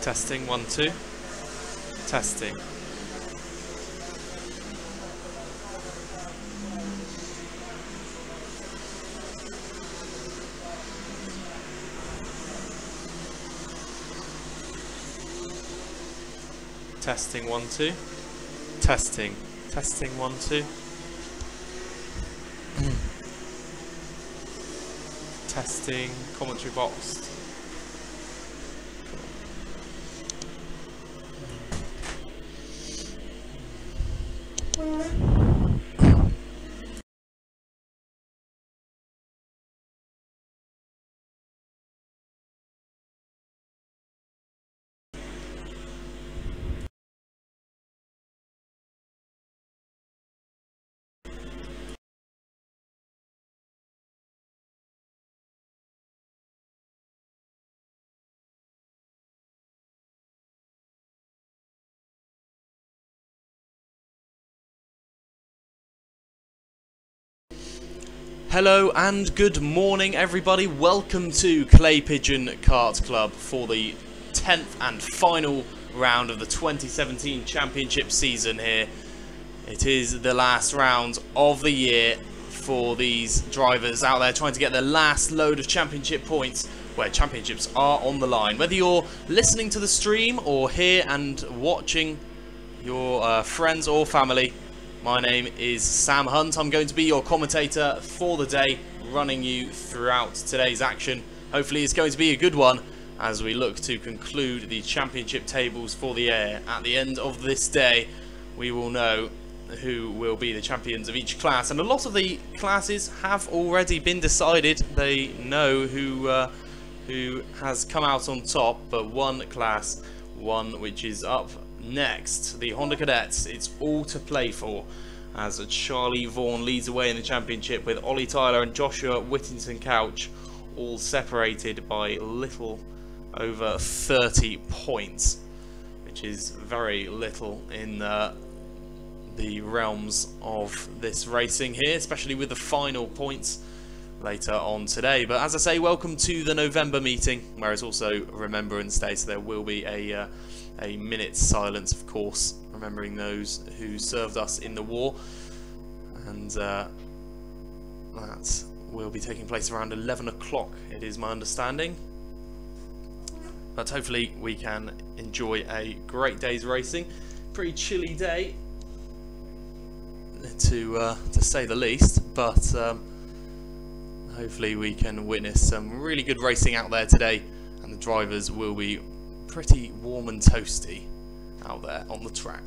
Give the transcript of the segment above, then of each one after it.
Testing, 1, 2. Testing. Testing, 1, 2. Testing. Testing, 1, 2. Testing, commentary box. Hello and good morning everybody, welcome to Clay Pigeon Kart Club for the 10th and final round of the 2017 championship season here. It is the last round of the year for these drivers out there trying to get their last load of championship points where championships are on the line. Whether you're listening to the stream or here and watching your friends or family, my name is Sam Hunt. I'm going to be your commentator for the day, running you throughout today's action. Hopefully it's going to be a good one as we look to conclude the championship tables for the year. At the end of this day, we will know who will be the champions of each class. And a lot of the classes have already been decided. They know who has come out on top, but one class, one which is up next, the Honda Cadets, it's all to play for as Charlie Vaughan leads away in the championship with Ollie Tyler and Joshua Whittington Couch all separated by little over 30 points, which is very little in the realms of this racing here, especially with the final points later on today. But as I say, welcome to the November meeting, where it's also Remembrance Day, so there will be a minute's silence, of course, remembering those who served us in the war, and that will be taking place around 11 o'clock, it is my understanding. But hopefully we can enjoy a great day's racing. Pretty chilly day, to say the least, but hopefully we can witness some really good racing out there today, and the drivers will be pretty warm and toasty out there on the track.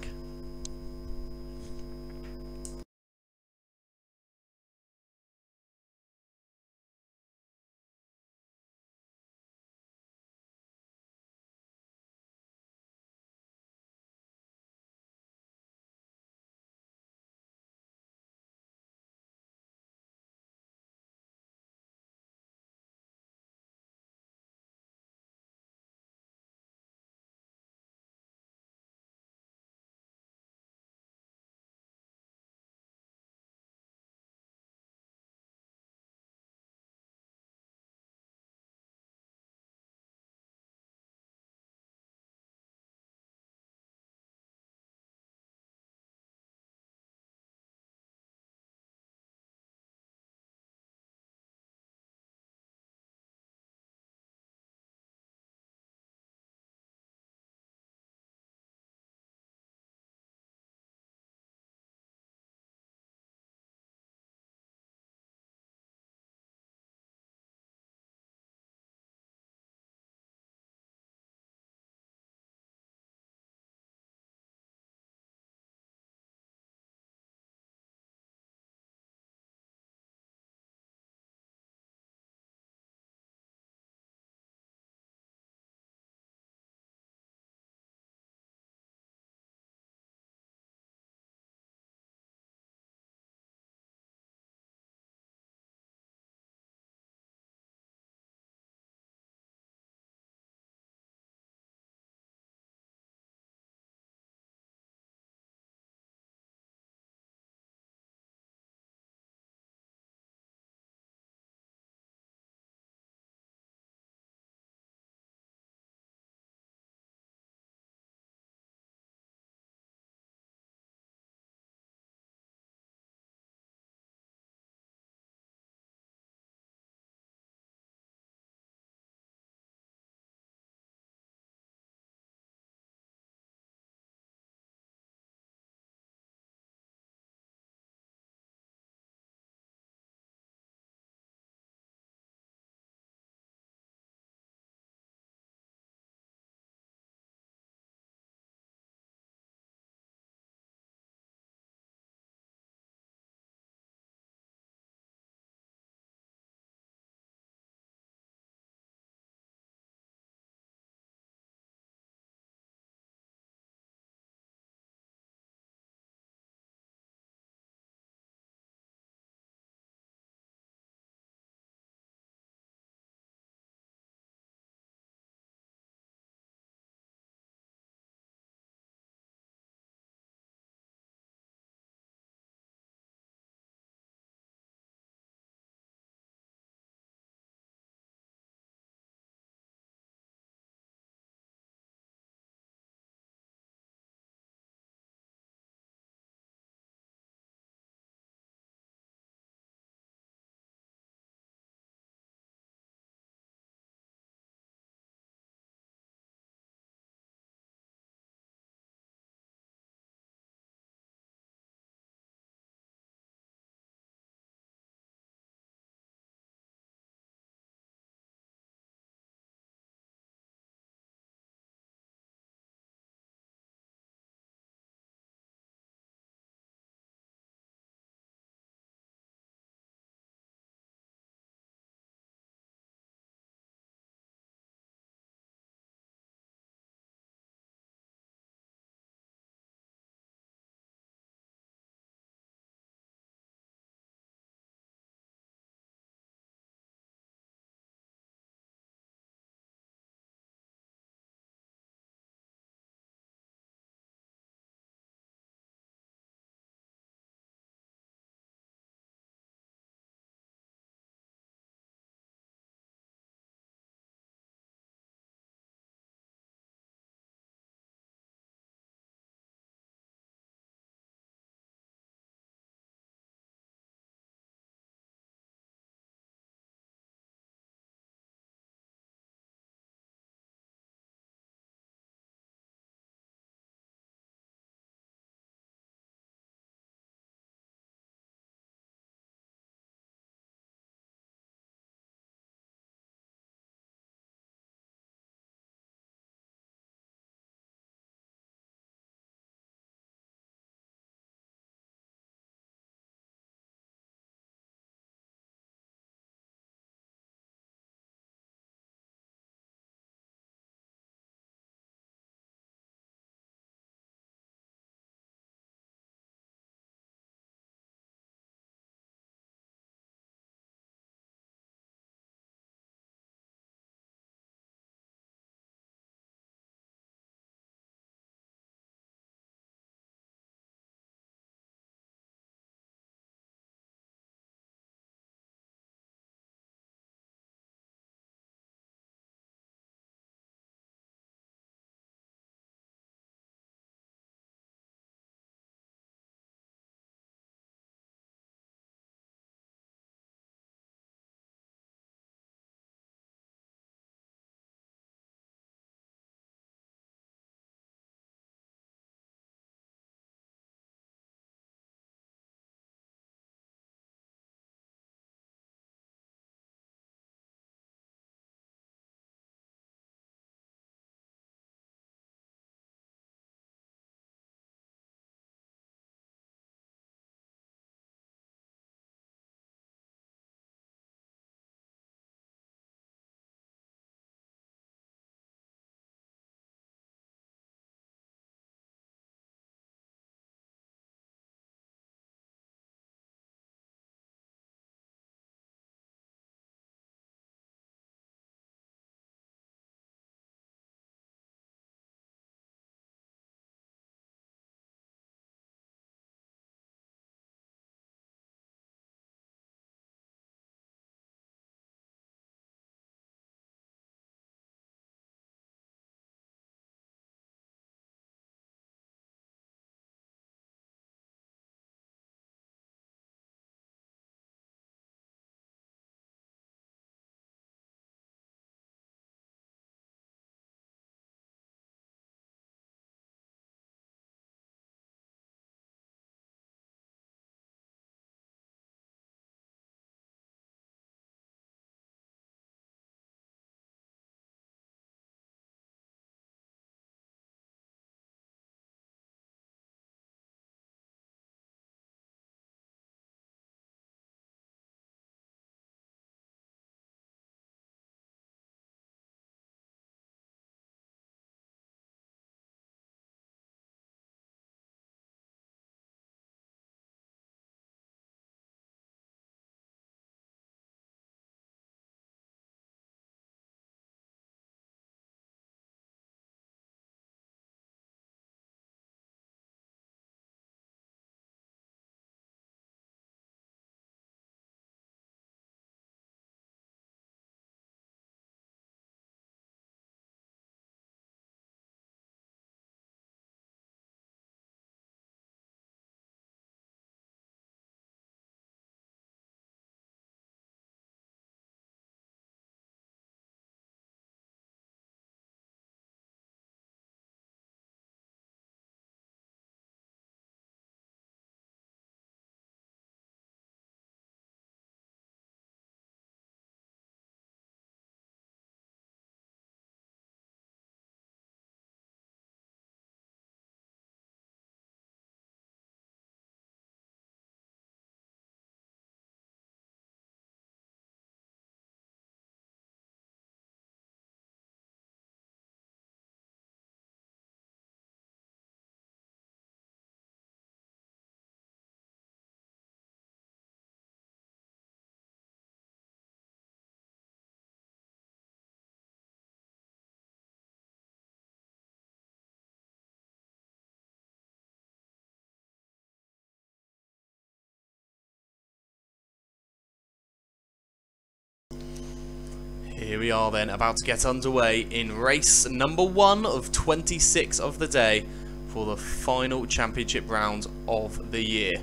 here we are then, about to get underway in race number 1 of 26 of the day for the final championship round of the year.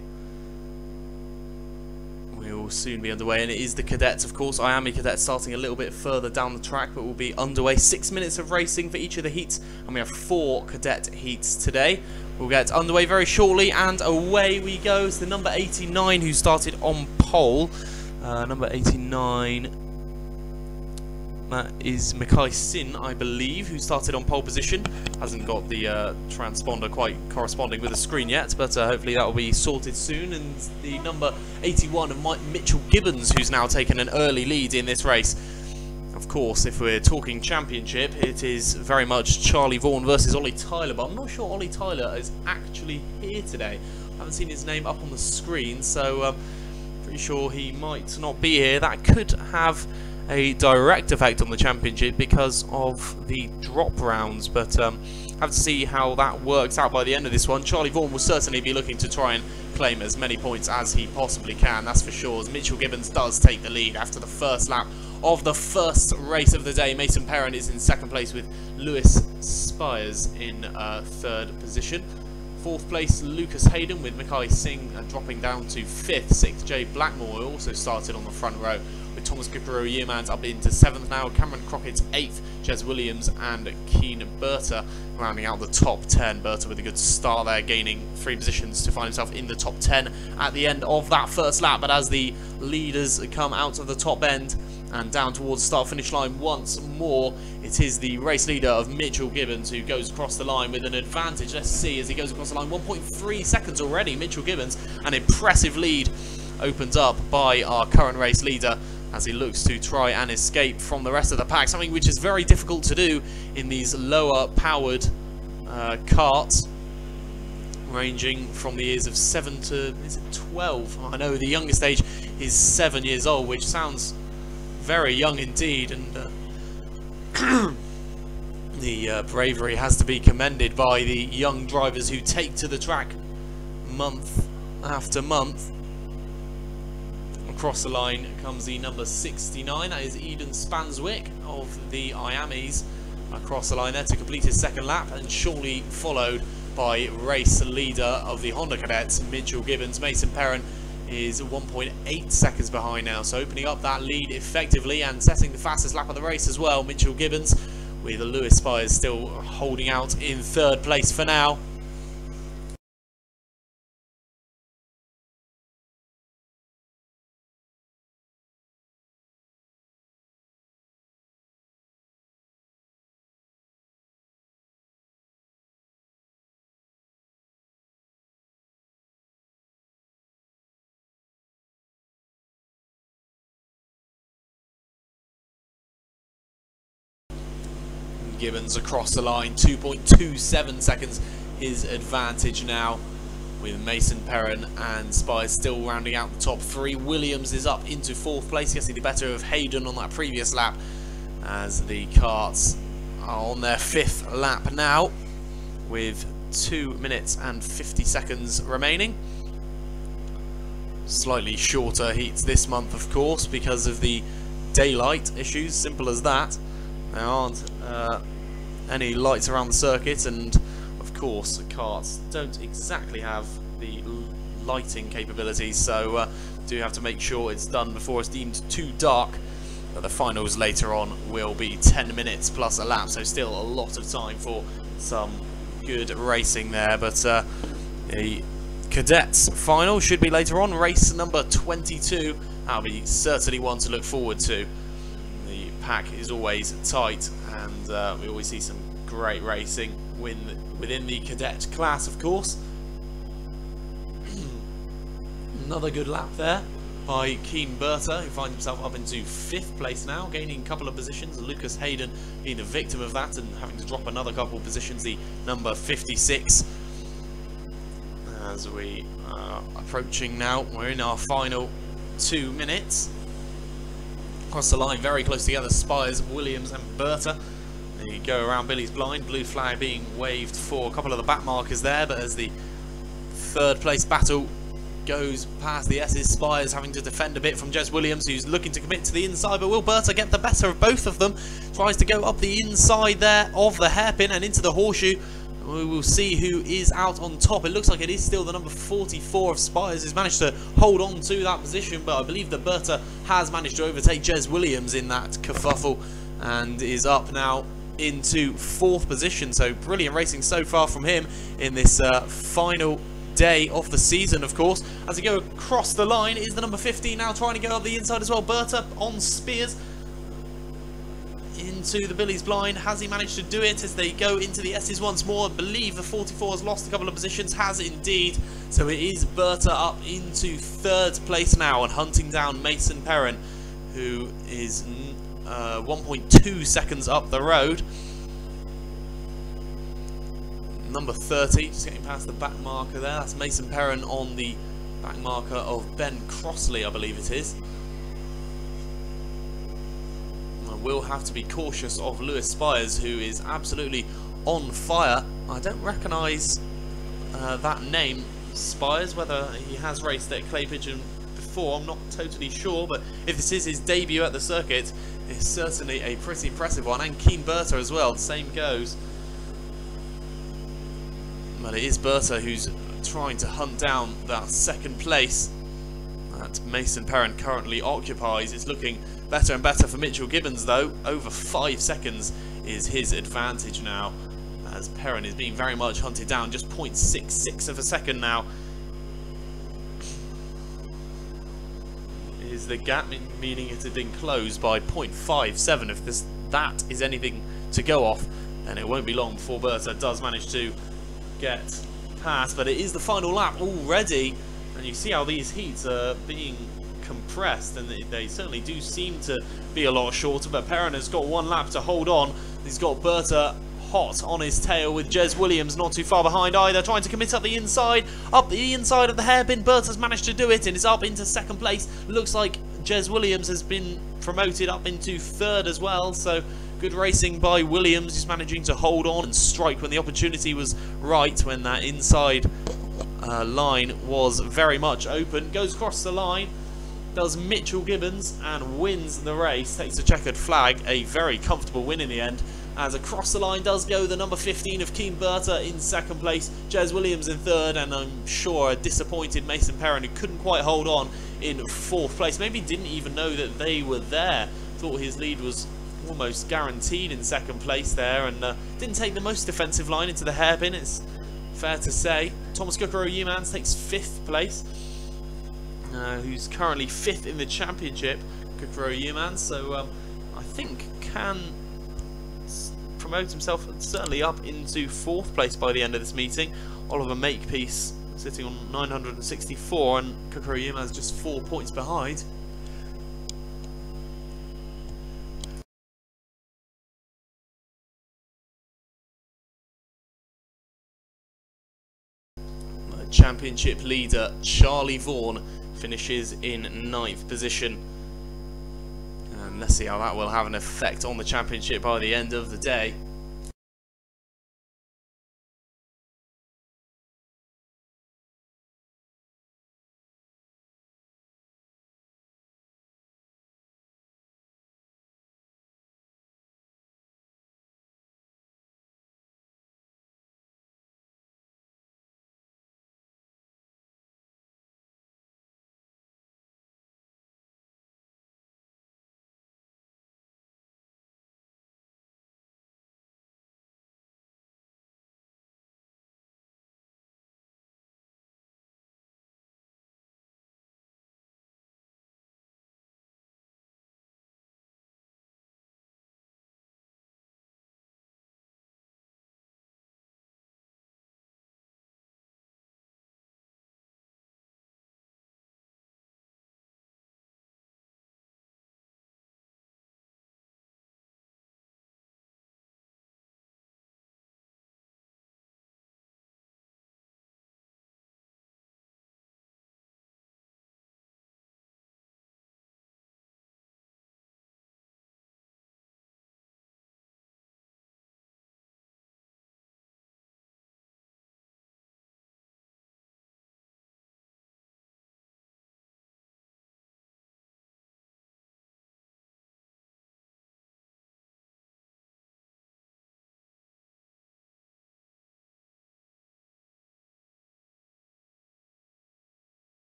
We will soon be underway, and it is the cadets, of course. I am a cadet, starting a little bit further down the track, but we'll be underway. 6 minutes of racing for each of the heats, and we have 4 cadet heats today. We'll get underway very shortly, and away we go. It's the number 89 who started on pole. Number 89, that is Mackay Sin, I believe, who started on pole position. Hasn't got the transponder quite corresponding with the screen yet, but hopefully that will be sorted soon. And the number 81 of Mitchell Gibbons, who's now taken an early lead in this race. Of course, if we're talking championship, it is very much Charlie Vaughan versus Ollie Tyler, but I'm not sure Ollie Tyler is actually here today. I haven't seen his name up on the screen, so pretty sure he might not be here. That could have a direct effect on the championship because of the drop rounds, but have to see how that works out by the end of this one. Charlie Vaughan will certainly be looking to try and claim as many points as he possibly can, that's for sure, as Mitchell Gibbons does take the lead after the first lap of the first race of the day. Mason Perrin is in second place with Lewis Spires in third position. Fourth place, Lucas Hayden with Mackay Singh dropping down to fifth. Sixth, Jay Blackmore also started on the front row, with Thomas Gipero Yearmans up into seventh now. Cameron Crockett's eighth, Jez Williams and Keen Berta rounding out the top 10. Berta with a good start there, gaining 3 positions to find himself in the top 10 at the end of that first lap. But as the leaders come out of the top end and down towards the start-finish line once more, it is the race leader of Mitchell Gibbons who goes across the line with an advantage. Let's see as he goes across the line, 1.3 seconds already. Mitchell Gibbons, an impressive lead opens up by our current race leader as he looks to try and escape from the rest of the pack, something which is very difficult to do in these lower powered karts, ranging from the years of 7 to, is it 12? I know the youngest age is 7 years old, which sounds very young indeed, and the bravery has to be commended by the young drivers who take to the track month after month. Across the line comes the number 69, that is Eden Spanswick of the Iamis, across the line there to complete his second lap, and shortly followed by race leader of the Honda Cadets, Mitchell Gibbons. Mason Perrin is 1.8 seconds behind now, so opening up that lead effectively and setting the fastest lap of the race as well. Mitchell Gibbons, with Lewis Spires still holding out in third place for now. Gibbons across the line, 2.27 seconds his advantage now, with Mason Perrin and Spires still rounding out the top 3. Williams is up into 4th place, getting the better of Hayden on that previous lap, as the karts are on their 5th lap now, with 2 minutes and 50 seconds remaining. Slightly shorter heats this month, of course, because of the daylight issues, simple as that. There aren't any lights around the circuit, and of course the karts don't exactly have the lighting capabilities, so do have to make sure it's done before it's deemed too dark. But the finals later on will be 10 minutes plus a lap, so still a lot of time for some good racing there. But the cadets final should be later on, race number 22. That'll be certainly one to look forward to. Pack is always tight, and we always see some great racing within the cadet class, of course. Another good lap there by Keen Berta, who finds himself up into 5th place now, gaining a couple of positions. Lucas Hayden being the victim of that and having to drop another couple of positions, the number 56. As we are approaching now, we're in our final 2 minutes. Across the line, very close together, Spires, Williams and Berta. They go around Billy's blind, blue flag being waved for a couple of the back markers there, but as the 3rd place battle goes past the S's. Spires having to defend a bit from Jez Williams, who's looking to commit to the inside, but will Berta get the better of both of them? Tries to go up the inside there of the hairpin and into the horseshoe. We will see who is out on top. It looks like it is still the number 44 of Spires who's managed to hold on to that position, but I believe that Berta has managed to overtake Jez Williams in that kerfuffle and is up now into 4th position. So brilliant racing so far from him in this final day of the season, of course. As we go across the line is the number 15 now trying to go up the inside as well. Berta on Spears into the Billy's blind. Has he managed to do it as they go into the S's once more? I believe the 44 has lost a couple of positions. Has indeed. So it is Berta up into 3rd place now and hunting down Mason Perrin, who is 1.2 seconds up the road. Number 30, just getting past the back marker there. That's Mason Perrin on the back marker of Ben Crossley, I believe it is. I will have to be cautious of Lewis Spires, who is absolutely on fire. I don't recognise that name, Spires. Whether he has raced at Clay Pigeon before, I'm not totally sure, but if this is his debut at the circuit, it's certainly a pretty impressive one. And Keen Berta as well, the same goes. But it is Berta who's trying to hunt down that 2nd place that Mason Perrin currently occupies. It's looking better and better for Mitchell Gibbons, though. Over 5 seconds is his advantage now, as Perrin is being very much hunted down. Just 0.66 of a second now is the gap, meaning it had been closed by 0.57. If that is anything to go off, then it won't be long before Berta does manage to get past. But it is the final lap already, and you see how these heats are being compressed, and they certainly do seem to be a lot shorter. But Perrin has got 1 lap to hold on. He's got Berta hot on his tail, with Jez Williams not too far behind either, trying to commit up the inside of the hairpin. Berta's managed to do it and is up into 2nd place. Looks like Jez Williams has been promoted up into 3rd as well, so good racing by Williams. He's managing to hold on and strike when the opportunity was right, when that inside line was very much open. Goes across the line, does Mitchell Gibbons, and wins the race. Takes a checkered flag, a very comfortable win in the end. As across the line does go the number 15 of Keen Berta in 2nd place, Jez Williams in 3rd, and I'm sure a disappointed Mason Perrin, who couldn't quite hold on, in 4th place. Maybe didn't even know that they were there. Thought his lead was almost guaranteed in 2nd place there, and didn't take the most defensive line into the hairpin, it's fair to say. Thomas Kukuro-Umans takes 5th place, who's currently 5th in the championship, Kukuro-Umans, so I think can promote himself certainly up into 4th place by the end of this meeting. Oliver Makepeace sitting on 964, and Kukuro-Umans just 4 points behind. Championship leader Charlie Vaughan finishes in 9th position, and let's see how that will have an effect on the championship by the end of the day.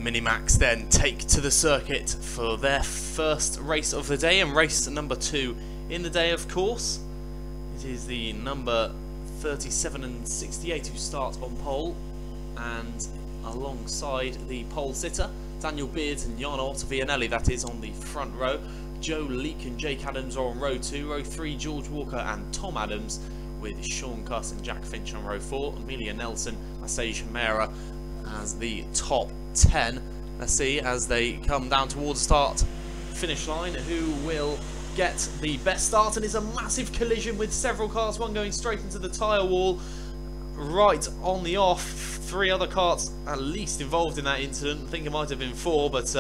Minimax then take to the circuit for their first race of the day, and race number 2 in the day, of course. It is the number 37 and 68 who start on pole, and alongside the pole sitter, Daniel Beards and Jarno Ottavianelli, that is, on the front row. Joe Leake and Jake Adams are on row 2, row 3 George Walker and Tom Adams, with Sean Cuss and Jack Finch on row 4, Amelia Nelson, Asage Hamera as the top 10. Let's see, as they come down towards the start finish line, who will get the best start. And it's a massive collision with several cars, one going straight into the tyre wall right on the off. 3 other carts at least involved in that incident. I think it might have been 4, but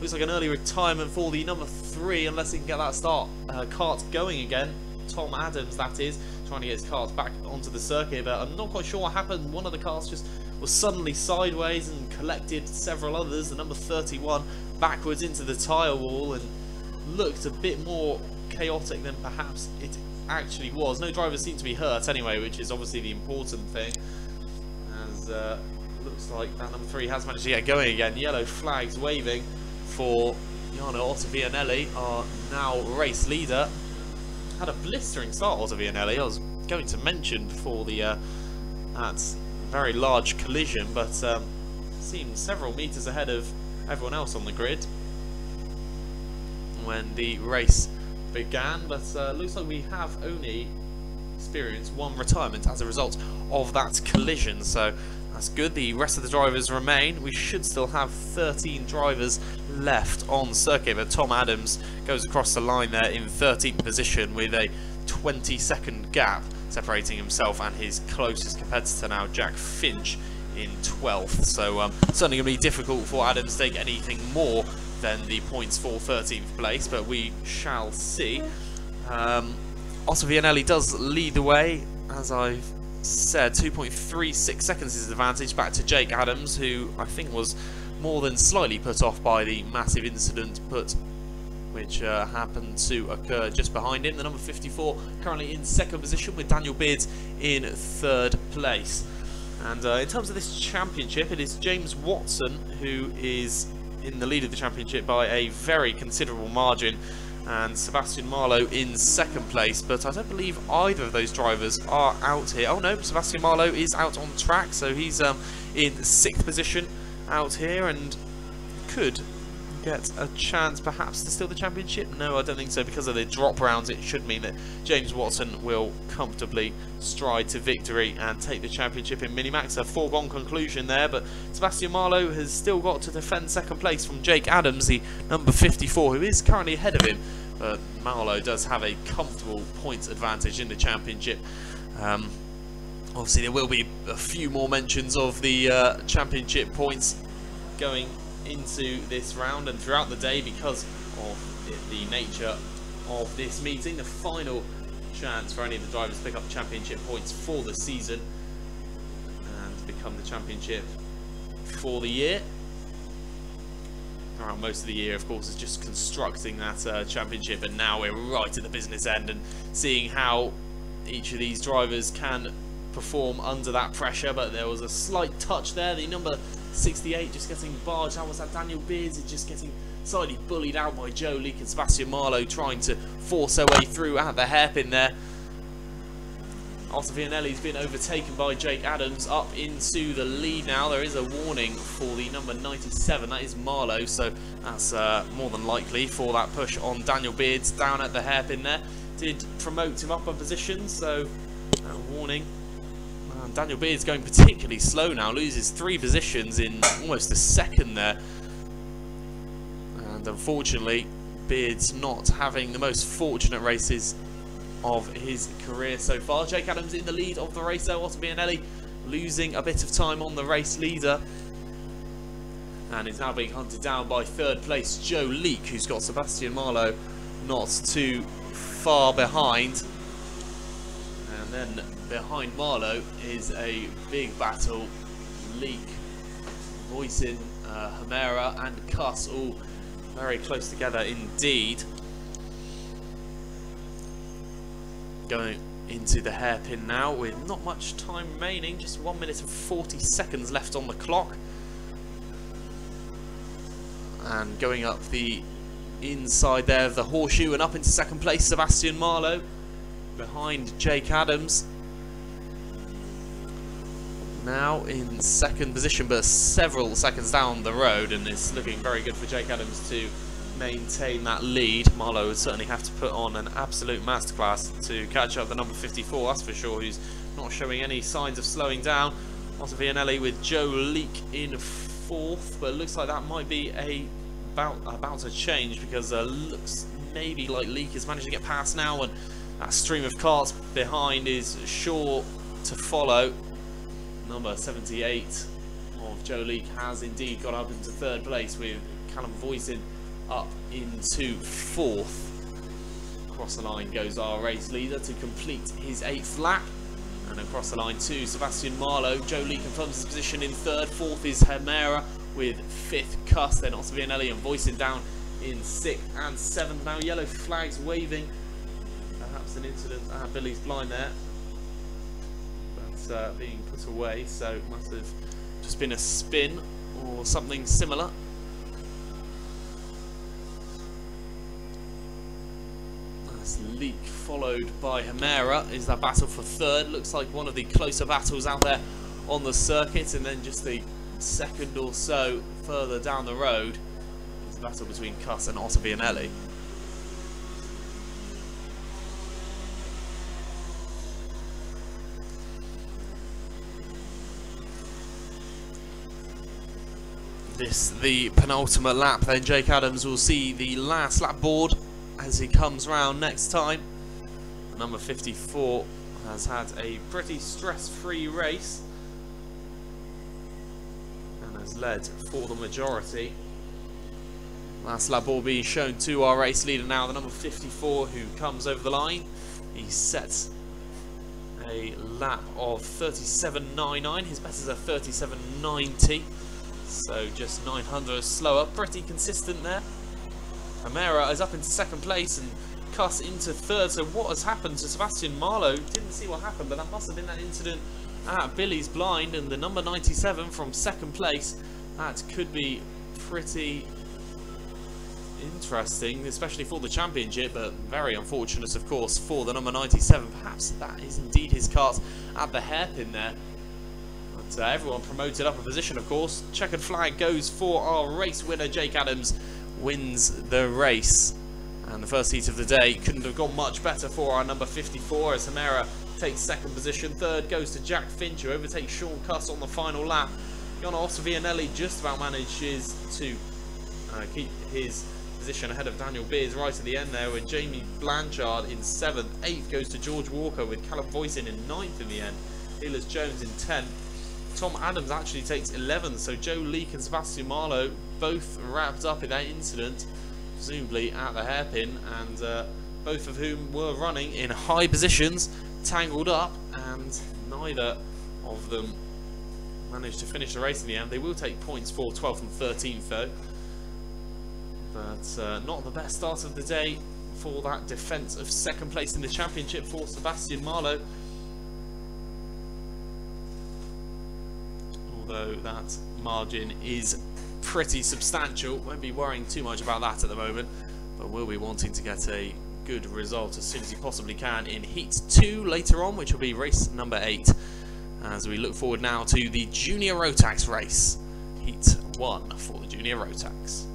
looks like an early retirement for the number 3 unless he can get that cart going again. Tom Adams, that is, trying to get his cars back onto the circuit, but I'm not quite sure what happened. One of the cars just was suddenly sideways and collected several others, the number 31, backwards into the tyre wall, and looked a bit more chaotic than perhaps it actually was. No drivers seem to be hurt anyway, which is obviously the important thing, as looks like that number 3 has managed to get going again. Yellow flags waving for Jarno Ottavianelli, our now race leader. Had a blistering start, Ottavianelli. I was going to mention before the that very large collision, but seemed several metres ahead of everyone else on the grid when the race began. But looks like we have only experienced 1 retirement as a result of that collision, so that's good. The rest of the drivers remain. We should still have 13 drivers left on circuit, but Tom Adams goes across the line there in 13th position with a 20-second gap separating himself and his closest competitor now, Jack Finch, in 12th. So certainly going to be difficult for Adams to take anything more than the points for 13th place, but we shall see. Ottavianelli does lead the way, as I've said. 2.36 seconds is his advantage back to Jake Adams, who I think was more than slightly put off by the massive incident which happened to occur just behind him. The number 54 currently in 2nd position, with Daniel Beards in 3rd place. And in terms of this championship, it is James Watson who is in the lead of the championship by a very considerable margin, and Sebastian Marlowe in 2nd place, but I don't believe either of those drivers are out here. Oh no, Sebastian Marlowe is out on track, so he's in 6th position out here and could get a chance perhaps to steal the championship. No, I don't think so. Because of the drop rounds, it should mean that James Watson will comfortably stride to victory and take the championship in Minimax. A foregone conclusion there, but Sebastian Marlowe has still got to defend 2nd place from Jake Adams, the number 54, who is currently ahead of him. But Marlowe does have a comfortable points advantage in the championship. Obviously there will be a few more mentions of the championship points going into this round and throughout the day because of the nature of this meeting. The final chance for any of the drivers to pick up championship points for the season and become the championship for the year. Throughout most of the year, of course, is just constructing that championship, and now we're right at the business end and seeing how each of these drivers can perform under that pressure. But there was a slight touch there. The number 68 just getting barged out. Was that Daniel Beards? Is just getting slightly bullied out by Joe Leake and Sebastian Marlowe, trying to force their way through at the hairpin there. Ottavianelli's been overtaken by Jake Adams, up into the lead now. There is a warning for the number 97, that is Marlowe, so that's more than likely for that push on Daniel Beards down at the hairpin there. Did promote him up a position, so warning. Daniel Beards going particularly slow now, loses 3 positions in almost a second there. And unfortunately, Beards not having the most fortunate races of his career so far. Jake Adams in the lead of the race though. Ottavianelli losing a bit of time on the race leader, and is now being hunted down by 3rd place Joe Leake, who's got Sebastian Marlowe not too far behind. And then behind Marlowe is a big battle. Leake, Voisin, Hamera and Cuss all very close together indeed. Going into the hairpin now with not much time remaining, just 1 minute and 40 seconds left on the clock. And going up the inside there of the horseshoe and up into second place, Sebastian Marlowe behind Jake Adams. Now in second position, but several seconds down the road, and it's looking very good for Jake Adams to maintain that lead. Marlowe would certainly have to put on an absolute masterclass to catch up the number 54, that's for sure, who's not showing any signs of slowing down. Otto Vianelli with Joe Leake in fourth, but it looks like that might be about to change, because looks maybe like Leake has managed to get past now, and that stream of karts behind is sure to follow. Number 78 of Joe Leake has indeed got up into third place, with Callum Voisin up into fourth. Across the line goes our race leader to complete his 8th lap. And across the line too, Sebastian Marlowe. Joe Leake confirms his position in third. Fourth is Hemera with 5th Cuss. Then Otto Vianelli and Voisin down in 6th and 7th. Now yellow flags waving. Perhaps an incident at Billy's blind there. That's being put away, so it must have just been a spin or something similar. That's Leake followed by Hemera. Is that battle for third? Looks like one of the closer battles out there on the circuit, and then just the second or so further down the road is a battle between Cuss and Otto Vianelli. This the penultimate lap, then Jake Adams will see the last lap board as he comes round next time. Number 54 has had a pretty stress-free race and has led for the majority. Last lap board being shown to our race leader now, the number 54 who comes over the line. He sets a lap of 37.99, his best is a 37.90. So just 900 slower, pretty consistent there. Hemera is up into second place and Cuss into third. So what has happened to Sebastian Marlowe? Didn't see what happened, but that must have been that incident at Billy's blind. And the number 97 from second place, that could be pretty interesting, especially for the championship, but very unfortunate, of course, for the number 97. Perhaps that is indeed his kart at the hairpin there. Everyone promoted up a position, of course. Checkered flag goes for our race winner. Jake Adams wins the race. And the first heat of the day couldn't have gone much better for our number 54 as Hemera takes second position. Third goes to Jack Finch, who overtakes Sean Cuss on the final lap. Otto Vianelli just about manages to keep his position ahead of Daniel Beers right at the end there, with Jamie Blanchard in 7th. 8th goes to George Walker, with Callum Voisin in 9th in the end. Elis Jones in 10th. Tom Adams actually takes 11th, so Joe Leake and Sebastian Marlowe both wrapped up in that incident, presumably at the hairpin, and both of whom were running in high positions, tangled up, and neither of them managed to finish the race in the end. They will take points for 12th and 13th though, but not the best start of the day for that defence of second place in the championship for Sebastian Marlowe. Although that margin is pretty substantial, won't be worrying too much about that at the moment, but will be wanting to get a good result as soon as he possibly can in Heat 2 later on, which will be race number 8, as we look forward now to the Junior Rotax race, Heat 1 for the Junior Rotax.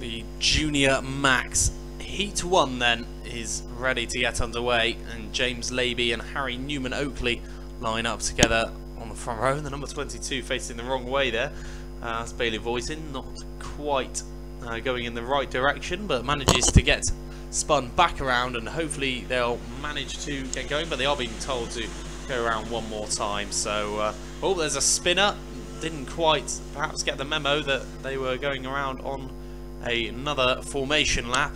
The Junior Max Heat 1 then is ready to get underway, and James Laby and Harry Newman Oakley line up together on the front row. The number 22 facing the wrong way there. That's Bailey Voisin, not quite going in the right direction, but manages to get spun back around, and hopefully they'll manage to get going, but they are being told to go around one more time. So, oh, there's a spinner. Didn't quite perhaps get the memo that they were going around on another formation lap.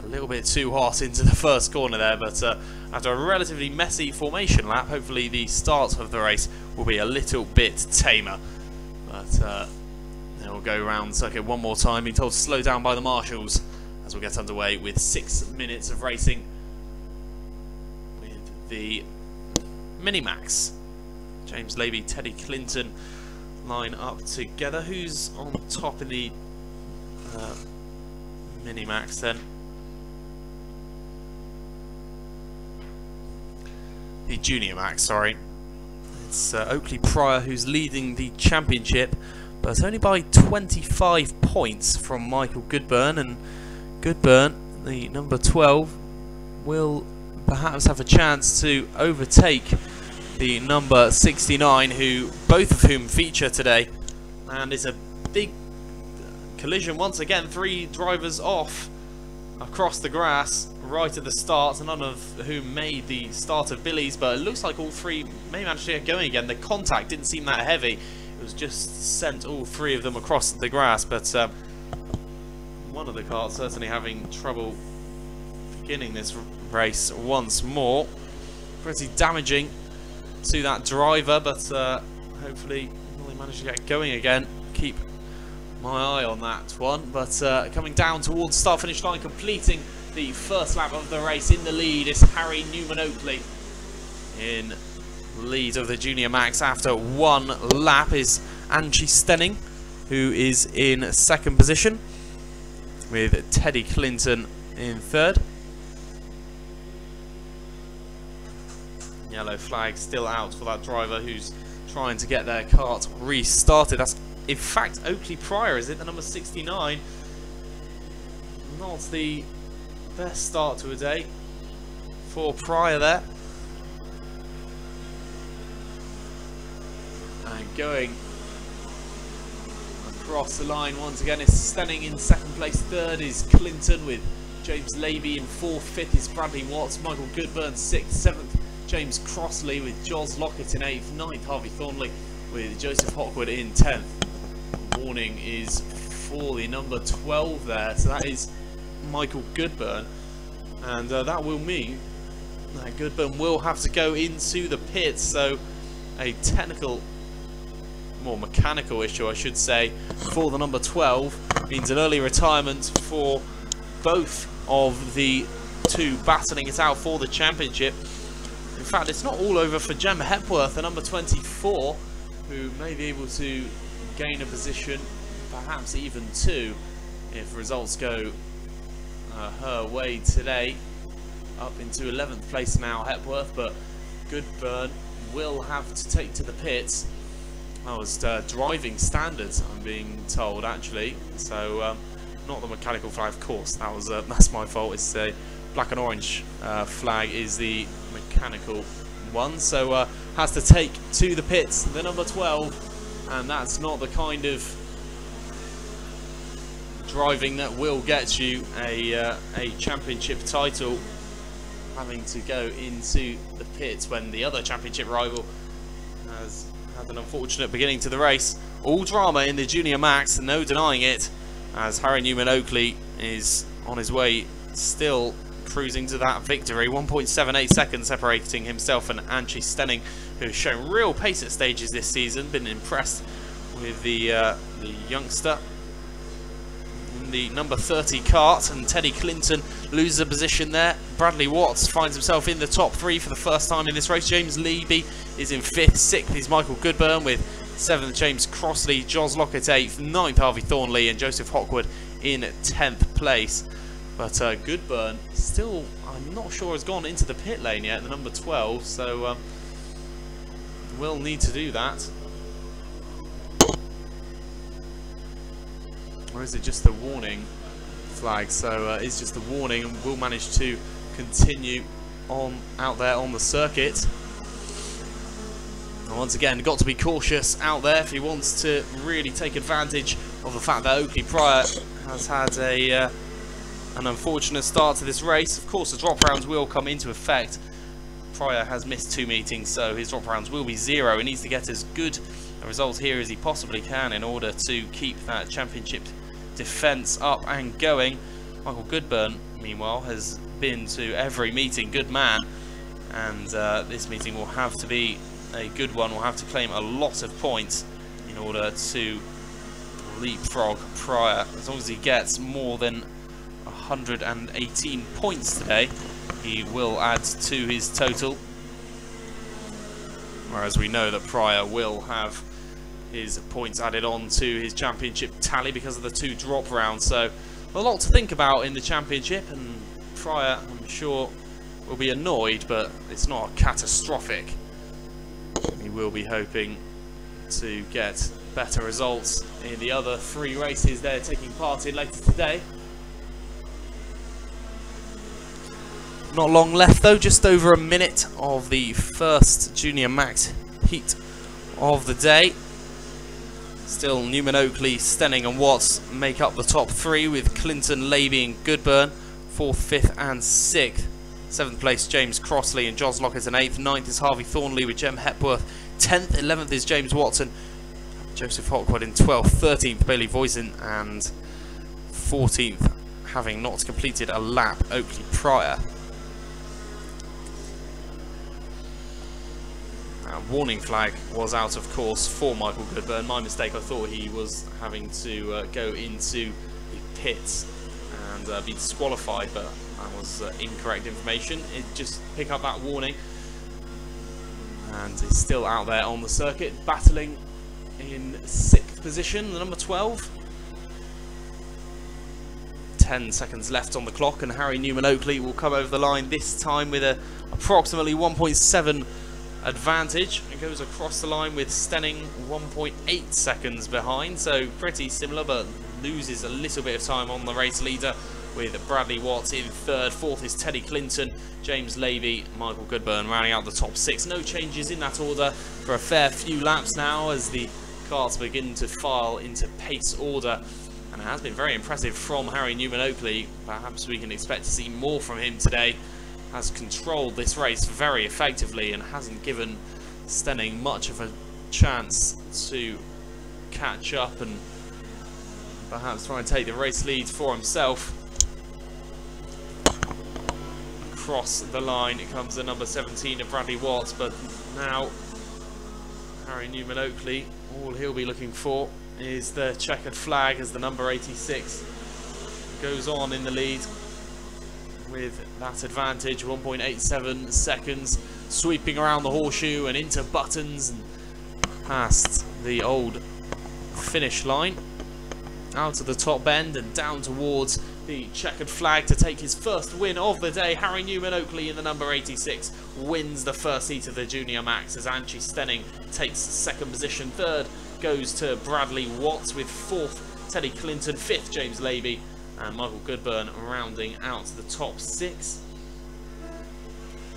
A little bit too hot into the first corner there, but after a relatively messy formation lap, hopefully the start of the race will be a little bit tamer. But they'll go around the circuit one more time, being told to slow down by the marshals as we'll get underway with 6 minutes of racing with the Minimax. James Laby, Teddy Clinton line up together. Who's on top in the Minimax then? The Junior Max, sorry. It's Oakley Pryor who's leading the championship, but only by 25 points from Michael Goodburn, and Goodburn, the number 12, will perhaps have a chance to overtake the number 69, who both of whom feature today, and it's a big collision once again. 3 drivers off across the grass right at the start, none of whom made the start of Billy's, but it looks like all 3 may manage to get going again. The contact didn't seem that heavy, it was just sent all 3 of them across the grass, but one of the karts certainly having trouble beginning this race once more. Pretty damaging to that driver, but hopefully they manage to get going again. Keep my eye on that one. But coming down towards start finish line, completing the first lap of the race in the lead is Harry Newman Oakley. In lead of the Junior Max after 1 lap is Angie Stenning, who is in second position, with Teddy Clinton in third. Yellow flag still out for that driver who's trying to get their kart restarted. That's in fact Oakley Pryor, is it? The number 69. Not the best start to a day for Pryor there. And going across the line once again is Stenning in second place. Third is Clinton, with James Laby in fourth. Fifth is Bradley Watts. Michael Goodburn sixth. Seventh, James Crossley, with Jos Lockett in 8th, 9th Harvey Thornley, with Joseph Hawkwood in 10th. Warning is for the number 12 there, so that is Michael Goodburn, and that will mean that Goodburn will have to go into the pits, so a technical, more mechanical issue I should say, for the number 12 means an early retirement for both of the 2 battling it out for the championship. In fact, it's not all over for Gemma Hepworth, the number 24, who may be able to gain a position, perhaps even 2, if results go her way today. Up into 11th place now, Hepworth, but Goodburn will have to take to the pits. That was driving standards, I'm being told, actually. So, not the mechanical flag, of course. That was that's my fault. It's a black and orange flag is the mechanical one, so has to take to the pits the number 12, and that's not the kind of driving that will get you a championship title, having to go into the pits when the other championship rival has had an unfortunate beginning to the race. All drama in the Junior Max, no denying it, as Harry Newman Oakley is on his way still cruising to that victory. 1.78 seconds separating himself and Angie Stenning, who's shown real pace at stages this season. Been impressed with the youngster in the number 30 kart, and Teddy Clinton loses a position there. Bradley Watts finds himself in the top 3 for the first time in this race. James Laby is in 5th. 6th is Michael Goodburn, with 7th James Crossley, Jos Lockett 8th, 9th Harvey Thornley, and Joseph Hawkwood in 10th place. But Goodburn still, I'm not sure, has gone into the pit lane yet, the number 12, so will need to do that. Or is it just the warning flag? So it's just the warning, and will manage to continue on out there on the circuit. And once again, got to be cautious out there if he wants to really take advantage of the fact that Oakley Pryor has had an unfortunate start to this race. Of course, the drop rounds will come into effect. Pryor has missed 2 meetings, so his drop rounds will be 0. He needs to get as good a result here as he possibly can in order to keep that championship defence up and going. Michael Goodburn, meanwhile, has been to every meeting. Good man. And this meeting will have to be a good one. We'll have to claim a lot of points in order to leapfrog Pryor. As long as he gets more than 118 points today, he will add to his total. Whereas we know that Pryor will have his points added on to his championship tally because of the 2 drop rounds. So a lot to think about in the championship, and Pryor, I'm sure, will be annoyed, but it's not catastrophic. He will be hoping to get better results in the other 3 races they're taking part in later today. Not long left though, just over a minute of the first Junior Max heat of the day. Still Newman, Oakley, Stenning and Watts make up the top 3, with Clinton, Laby and Goodburn 4th, 5th and 6th. 7th place James Crossley and Jos Lockett in 8th. 9th is Harvey Thornley with Jem Hepworth. 10th, 11th is James Watson. Joseph Hawkwood in 12th. 13th Bailey Voisin, and 14th, having not completed a lap, Oakley Pryor. Warning flag was out, of course, for Michael Goodburn. My mistake, I thought he was having to go into the pits and be disqualified, but that was incorrect information. It just pick up that warning, and he's still out there on the circuit, battling in 6th position, the number 12. 10 seconds left on the clock, and Harry Newman Oakley will come over the line this time with a approximately 1.7 advantage, and goes across the line with Stenning 1.8 seconds behind, so pretty similar, but loses a little bit of time on the race leader, with Bradley Watts in 3rd. 4th is Teddy Clinton, James Laby, Michael Goodburn rounding out the top 6. No changes in that order for a fair few laps now as the carts begin to file into pace order, and it has been very impressive from Harry Newman Oakley. Perhaps we can expect to see more from him today. Has controlled this race very effectively and hasn't given Stenning much of a chance to catch up and perhaps try and take the race lead for himself. Across the line it comes the number 17 of Bradley Watts, but now Harry Newman Oakley, all he'll be looking for is the checkered flag as the number 86 goes on in the lead with that advantage. 1.87 seconds, sweeping around the horseshoe and into Buttons and past the old finish line, out of the top bend and down towards the checkered flag to take his first win of the day. Harry Newman Oakley in the number 86 wins the first heat of the Junior Max as Anchi Stenning takes 2nd position. 3rd goes to Bradley Watts, with 4th Teddy Clinton, 5th James Laby, and Michael Goodburn rounding out the top 6.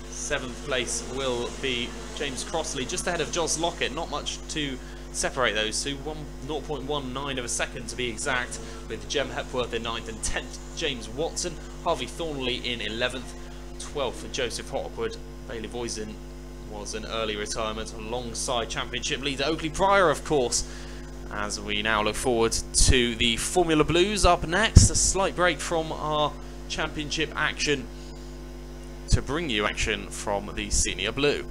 7th place will be James Crossley, just ahead of Jos Lockett. Not much to separate those two, 0.19 of a second to be exact, with Jem Hepworth in 9th, and 10th James Watson, Harvey Thornley in 11th, 12th Joseph Hawkwood. Bailey Voisin was an early retirement alongside championship leader Oakley Pryor, of course. As we now look forward to the Formula Blues up next, a slight break from our championship action to bring you action from the Senior Blue.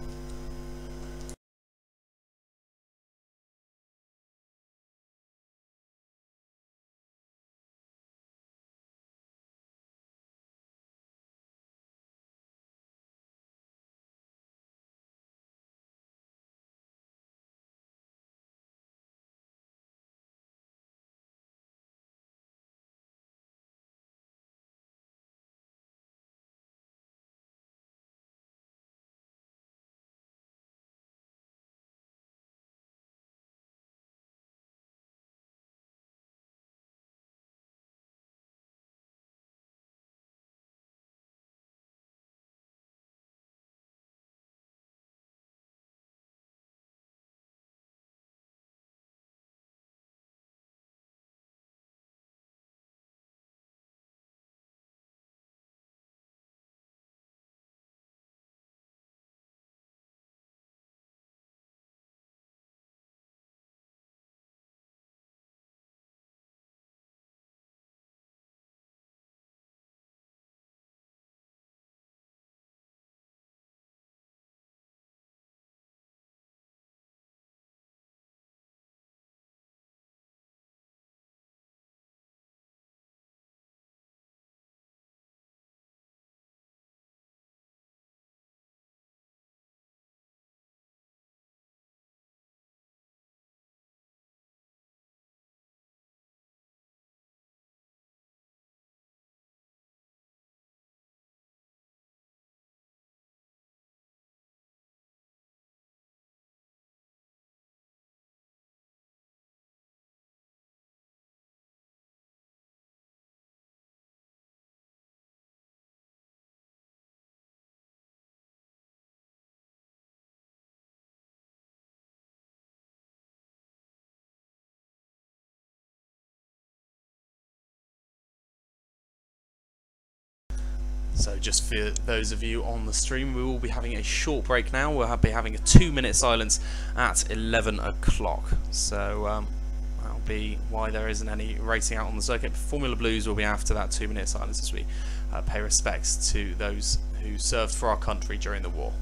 So just for those of you on the stream, we will be having a short break now. We'll be having a 2-minute silence at 11 o'clock. So that'll be why there isn't any racing out on the circuit. Formula Blues will be after that 2-minute silence as we pay respects to those who served for our country during the war.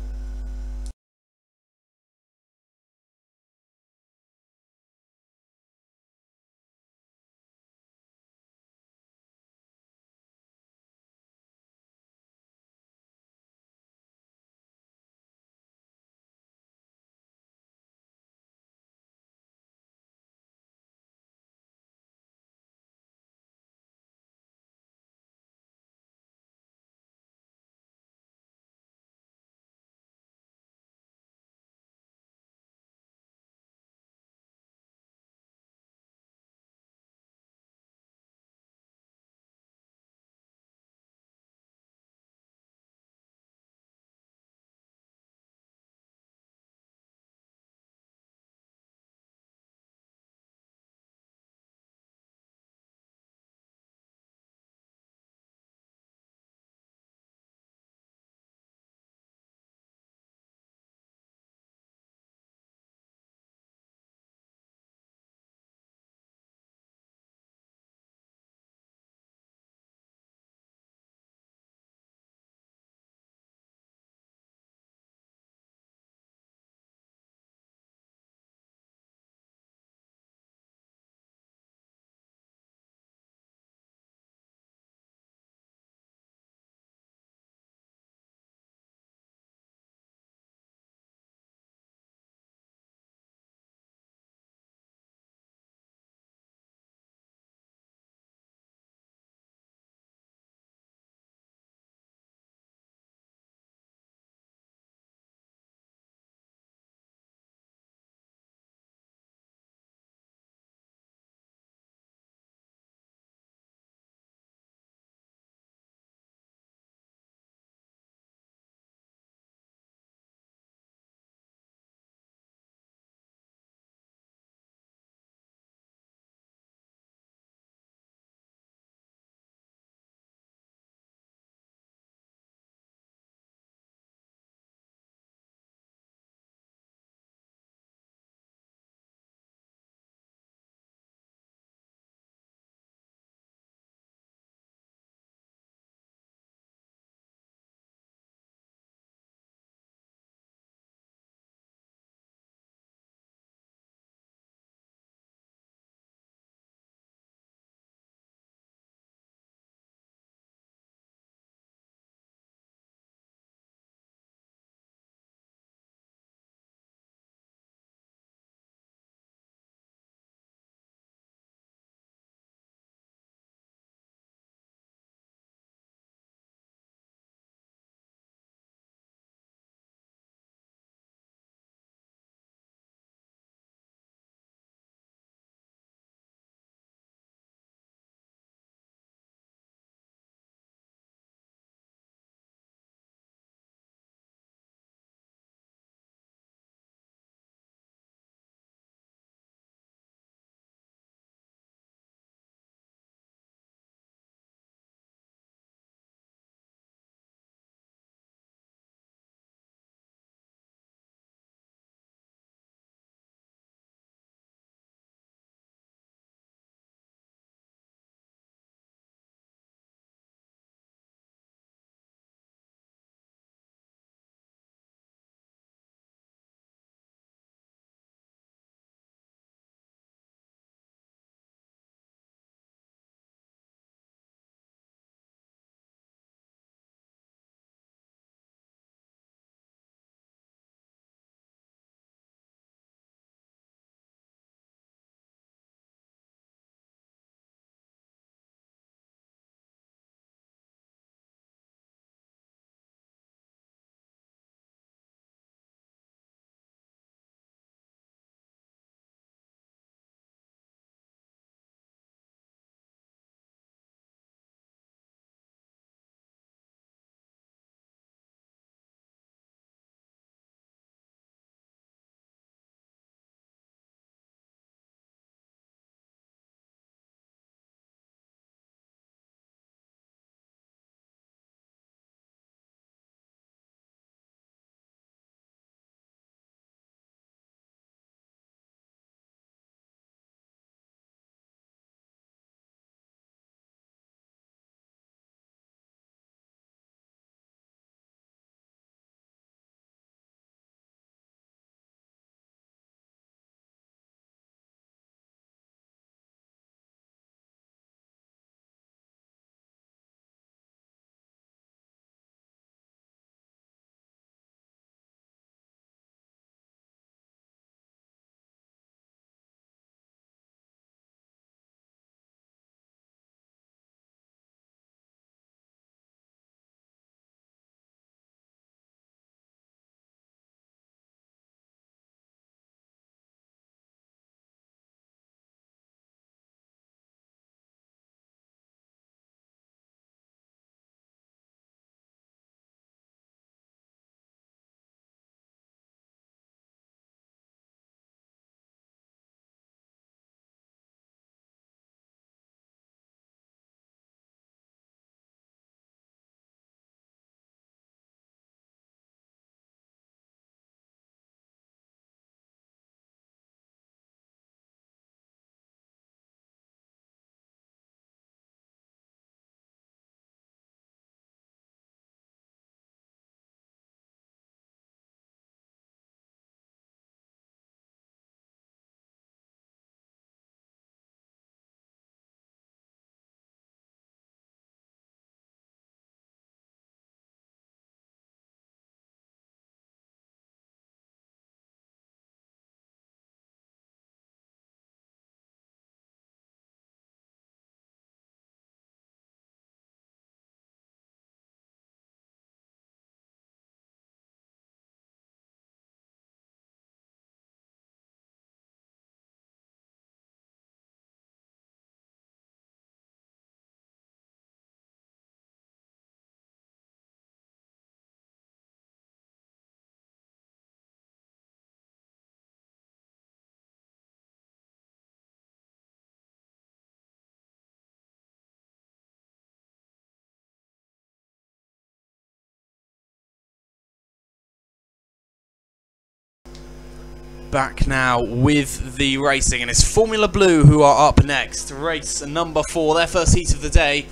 back now with the racing, and it's Formula Blue who are up next. Race number 4, their first heat of the day,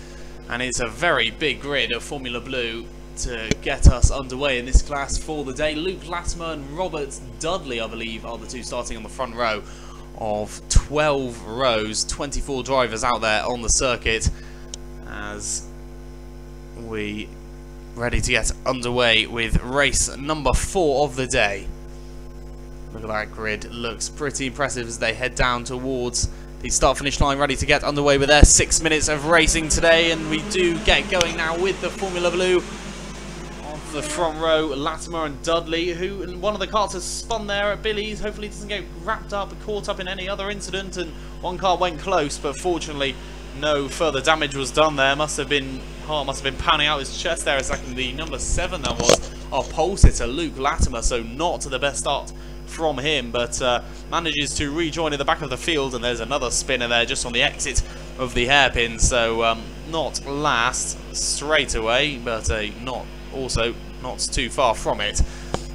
and it's a very big grid of Formula Blue to get us underway in this class for the day. Luke Latimer and Robert Dudley, I believe, are the two starting on the front row of 12 rows, 24 drivers out there on the circuit as we ready to get underway with race number 4 of the day. Look at that grid, looks pretty impressive as they head down towards the start-finish line, ready to get underway with their 6 minutes of racing today. And we do get going now with the Formula Blue off the front row. Latimer and Dudley, who one of the cars has spun there at Billy's. Hopefully it doesn't get wrapped up and caught up in any other incident, and one car went close, but fortunately no further damage was done there. Must have been pounding out his chest there. It's like the number 7 that was our pole sitter, Luke Latimer, so not the best start from him, but manages to rejoin in the back of the field, and there's another spinner there just on the exit of the hairpin, so not last straight away, but not too far from it.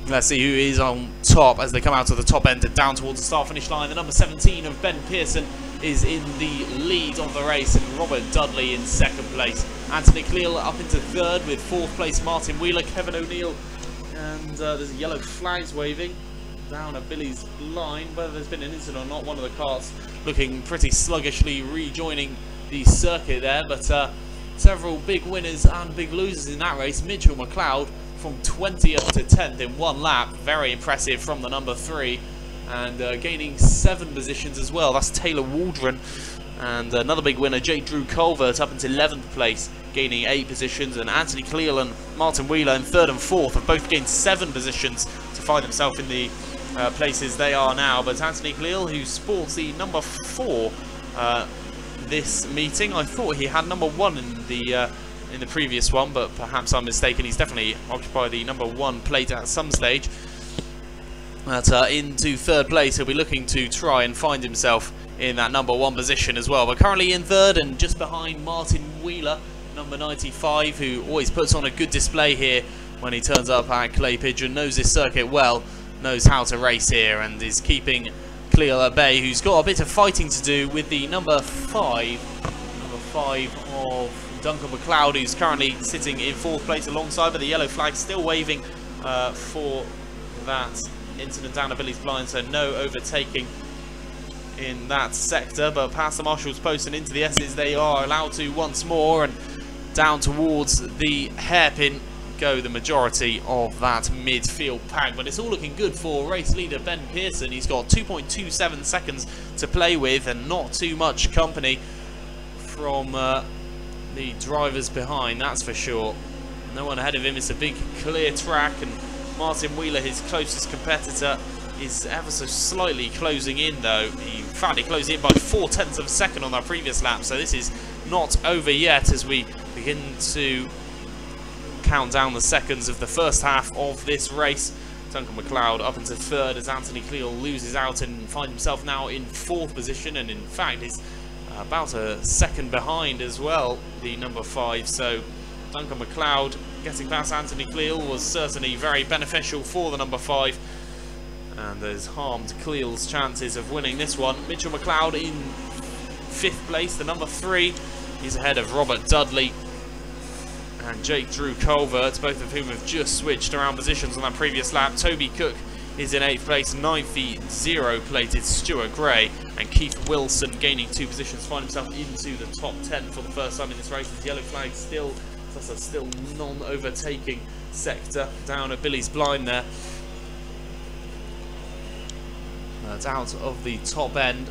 Let's see who is on top as they come out of the top end and down towards the start-finish line. The number 17 of Ben Pearson is in the lead of the race, and Robert Dudley in second place. Anthony Cleal up into third with fourth place Martin Wheeler, Kevin O'Neill, and there's a yellow flags waving down at Billy's line. Whether there's been an incident or not, one of the cars looking pretty sluggishly rejoining the circuit there, but several big winners and big losers in that race. Mitchell McLeod from 20th to 10th in one lap, very impressive from the number 3, and gaining 7 positions as well. That's Taylor Waldron, and another big winner, J. Drew Colvert, up into 11th place, gaining 8 positions, and Anthony Cleal and Martin Wheeler in 3rd and 4th have both gained 7 positions to find themselves in the places they are now. But Anthony Cleal, who sports the number 4 this meeting, I thought he had number 1 in the previous one, but perhaps I'm mistaken. He's definitely occupied the number 1 plate at some stage. But into 3rd place, he'll be looking to try and find himself in that number 1 position as well. But currently in 3rd and just behind Martin Wheeler, number 95, who always puts on a good display here when he turns up at Clay Pigeon, knows this circuit well, knows how to race here, and is keeping Cleal at bay, who's got a bit of fighting to do with the number 5 of Duncan McLeod, who's currently sitting in 4th place alongside, but the yellow flag still waving for that incident down at Billy's blind, so no overtaking in that sector. But past the marshal's post and into the S's they are allowed to once more, and down towards the hairpin go the majority of that midfield pack. But it's all looking good for race leader Ben Pearson. He's got 2.27 seconds to play with, and not too much company from the drivers behind, that's for sure. No one ahead of him. It's a big clear track, and Martin Wheeler, his closest competitor, is ever so slightly closing in though. In fact, he closed in by 0.4 of a second on that previous lap, so this is not over yet as we begin to count down the seconds of the first half of this race. Duncan McLeod up into 3rd as Anthony Cleal loses out and finds himself now in 4th position, and in fact is about a second behind as well, the number 5. So Duncan McLeod getting past Anthony Cleal was certainly very beneficial for the number 5, and has harmed Cleal's chances of winning this one. Mitchell McLeod in 5th place, the number 3. He's ahead of Robert Dudley and Jake Drew Colvert, both of whom have just switched around positions on that previous lap. Toby Cook is in 8th place, 9th the 0-plated Stuart Gray, and Keith Wilson gaining 2 positions, find himself into the top 10 for the first time in this race. The yellow flag still, that's a still non-overtaking sector down at Billy's blind there. That's out of the top end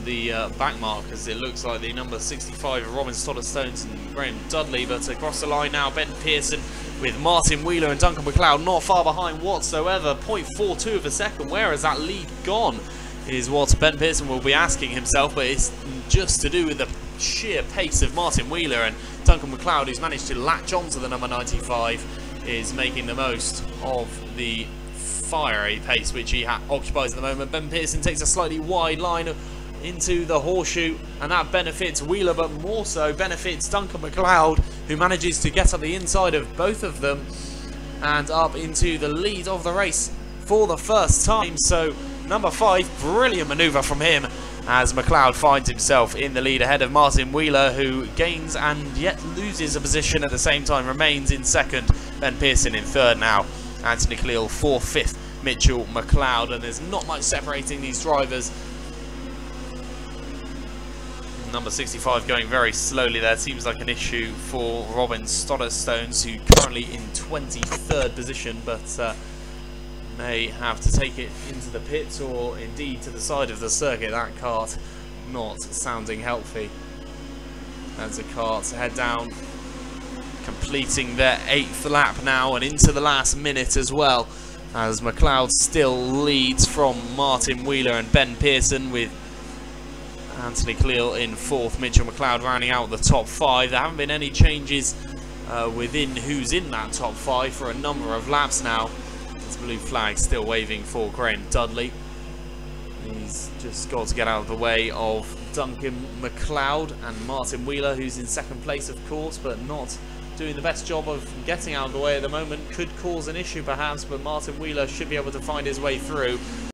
the back markers. It looks like the number 65 of Robin Stoddard Stones and Graham Dudley, but across the line now Ben Pearson with Martin Wheeler and Duncan McLeod not far behind whatsoever. 0.42 of a second. Where has that lead gone is what Ben Pearson will be asking himself, but it's just to do with the sheer pace of Martin Wheeler, and Duncan McLeod, who's managed to latch onto the number 95, is making the most of the fiery pace which he occupies at the moment. Ben Pearson takes a slightly wide line into the horseshoe, and that benefits Wheeler, but more so benefits Duncan McLeod, who manages to get up the inside of both of them and up into the lead of the race for the first time. So number 5, brilliant manoeuvre from him as McLeod finds himself in the lead ahead of Martin Wheeler, who gains and yet loses a position at the same time, remains in second. Ben Pearson in third now. Anthony Cleal 4th, 5th Mitchell McLeod, and there's not much separating these drivers. Number 65 going very slowly there. Seems like an issue for Robin Stodderstones, who currently in 23rd position, but may have to take it into the pits or indeed to the side of the circuit. That kart not sounding healthy as the karts head down, completing their 8th lap now and into the last minute as well, as McLeod still leads from Martin Wheeler and Ben Pearson, with Anthony Cleal in 4th, Mitchell McLeod rounding out the top 5. There haven't been any changes within who's in that top 5 for a number of laps now. This blue flag still waving for Graham Dudley. He's just got to get out of the way of Duncan McLeod and Martin Wheeler, who's in 2nd place of course, but not doing the best job of getting out of the way at the moment. Could cause an issue perhaps, but Martin Wheeler should be able to find his way through.